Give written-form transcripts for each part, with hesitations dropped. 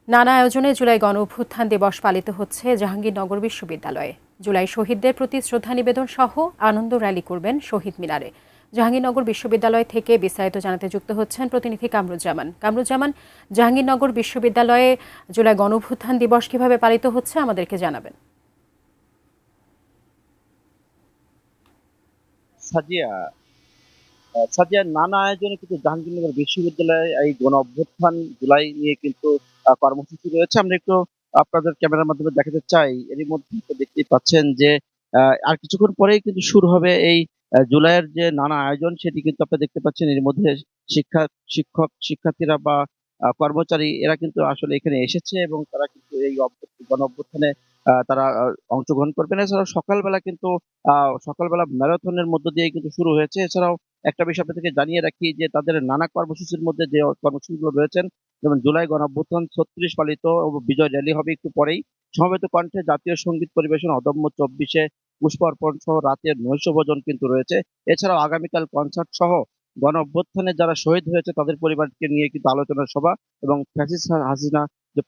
নানা আয়োজনে জুলাই গণঅভ্যুত্থান দিবস পালিত হচ্ছে জাহাঙ্গীরনগর বিশ্ববিদ্যালয়ে। জুলাই শহীদদের প্রতি শ্রদ্ধা নিবেদন সহ আনন্দ র্যালি করবেন শহীদ মিনারে। জাহাঙ্গীরনগর বিশ্ববিদ্যালয় থেকে বিস্তারিত জানাতে যুক্ত হচ্ছেন প্রতিনিধি কামরুজ্জামান। জাহাঙ্গীরনগর বিশ্ববিদ্যালয়ে জুলাই গণঅভ্যুত্থান দিবস কিভাবে পালিত হচ্ছে আমাদেরকে জানাবেন। সাজিয়া সাজিয়া নানা আয়োজনে কিন্তু জাহাঙ্গীরনগর বিশ্ববিদ্যালয়ে এই গণ অভ্যুত্থান জুলাই নিয়ে কিন্তু কর্মসূচি রয়েছে। আমরা একটু আপনাদের ক্যামেরার মাধ্যমে দেখাতে চাই। এরই মধ্যে তো দেখতেই পাচ্ছেন যে আর কিছুক্ষণ পরেই কিন্তু শুরু হবে এই জুলাইয়ের যে নানা আয়োজন, সেটি কিন্তু আপনারা দেখতে পাচ্ছেন। এর মধ্যে শিক্ষার্থীরা বা কর্মচারী এরা কিন্তু আসলে এখানে এসেছে এবং তারা কিন্তু এই গণ অভ্যুত্থানে তারা অংশগ্রহণ করবেন। এছাড়াও সকালবেলা ম্যারাথনের মধ্য দিয়ে কিন্তু শুরু হয়েছে। এছাড়াও একটা বিষয় আপনাদেরকে জানিয়ে রাখি যে তাদের নানা কর্মসূচির মধ্যে যে কর্মসূচিগুলো রয়েছেন, যেমন জুলাই গণঅভ্যুত্থান ৩৬ পালিত ও বিজয় র্যালি হবে একটু পরেই। সমবেত কণ্ঠে জাতীয় সঙ্গীত পরিবেশন, অদম্য ২৪-এ পুষ্পার্পণ সহ রাতের নৈশভোজন কিন্তু রয়েছে। এছাড়াও আগামীকাল কনসার্ট সহ গণঅভ্যুত্থানে যারা শহীদ হয়েছে তাদের পরিবারকে নিয়ে কিন্তু আলোচনা সভা এবং ফ্যাসিস্ট হাসিনা যে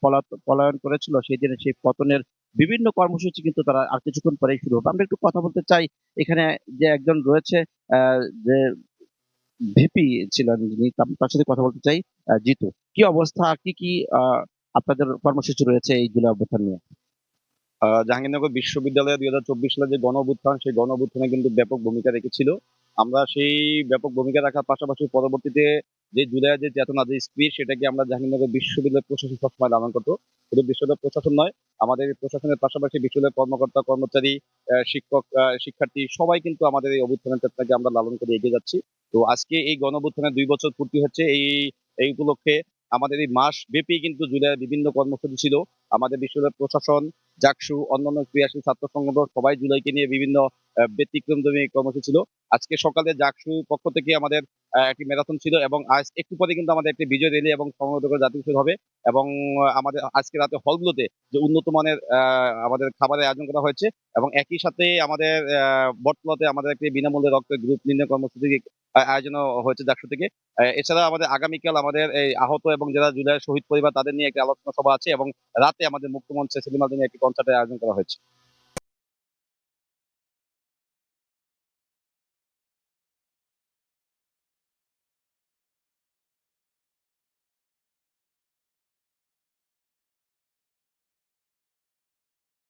পলায়ন করেছিল সেই দিনে সেই পতনের বিভিন্ন কর্মসূচি কিন্তু তারা আর কিছুক্ষণ পরেই শুরু হবে। আমরা একটু কথা বলতে চাই এখানে যে একজন রয়েছে যে ভিপি ছিলেন যিনি, তার সাথে কথা বলতে চাই। জিতু, কি অবস্থা? কি আপনাদের কর্মসূচি রয়েছে এই জুলাই অভ্যুত্থান নিয়ে? জাহাঙ্গীরনগর বিশ্ববিদ্যালয়ে ২০২৪ সালে যে গণ-অভ্যুত্থান, সেই গণ-অভ্যুত্থানে কিন্তু ব্যাপক ভূমিকা রেখেছিল। আমরা সেই ব্যাপক ভূমিকা রাখার পাশাপাশি পরবর্তীতে যে জুলাইয়ের যে চেতনা, যে স্পিরিট, সেটাকে আমরা জাহাঙ্গীরনগর বিশ্ববিদ্যালয় প্রশাসন সবসময় লালন করতো। শুধু বিশ্ববিদ্যালয় প্রশাসন নয়, আমাদের এই প্রশাসনের পাশাপাশি বিশ্ববিদ্যালয়ের কর্মকর্তা, কর্মচারী, শিক্ষক, শিক্ষার্থী সবাই কিন্তু আমাদের এই অভ্যুত্থানের চেতনাকে আমরা লালন করে এগিয়ে যাচ্ছি। তো আজকে এই গণ-অভ্যুত্থানের ২ বছর পূর্তি হচ্ছে। এই উপলক্ষে আমাদের এই মাসব্যাপী কিন্তু জুলাইয়ের বিভিন্ন কর্মসূচি ছিল। আমাদের বিশ্ববিদ্যালয় প্রশাসন, জাকসু, অন্যান্য ক্রিয়াশীল ছাত্র সংগঠন সবাই জুলাইকে নিয়ে বিভিন্ন ব্যতিক্রমধর্মী কর্মসূচি ছিল। আজকে সকালে জাকসু পক্ষ থেকে আমাদের একটি ম্যারাথন ছিল এবং আজ একটু পরে কিন্তু আমাদের একটি বিজয় র্যালি এবং সমবেত করে জাতীয় সংসদ হবে। এবং আমাদের আজকে রাতে হলগুলোতে যে উন্নত মানের আমাদের খাবারের আয়োজন করা হয়েছে এবং একই সাথে আমাদের বটতলাতে আমাদের একটি বিনামূল্যে রক্তের গ্রুপ নির্ণয় কর্মসূচি আয়োজন হয়েছে জাকসু থেকে। এছাড়া আমাদের আগামীকাল আমাদের এই আহত এবং যারা জুলাইয়ের শহীদ পরিবার তাদের নিয়ে একটি আলোচনা সভা আছে এবং রাতে আমাদের মুক্তমঞ্চে সেলিম আল দীনের একটি কনসার্টের আয়োজন করা হয়েছে।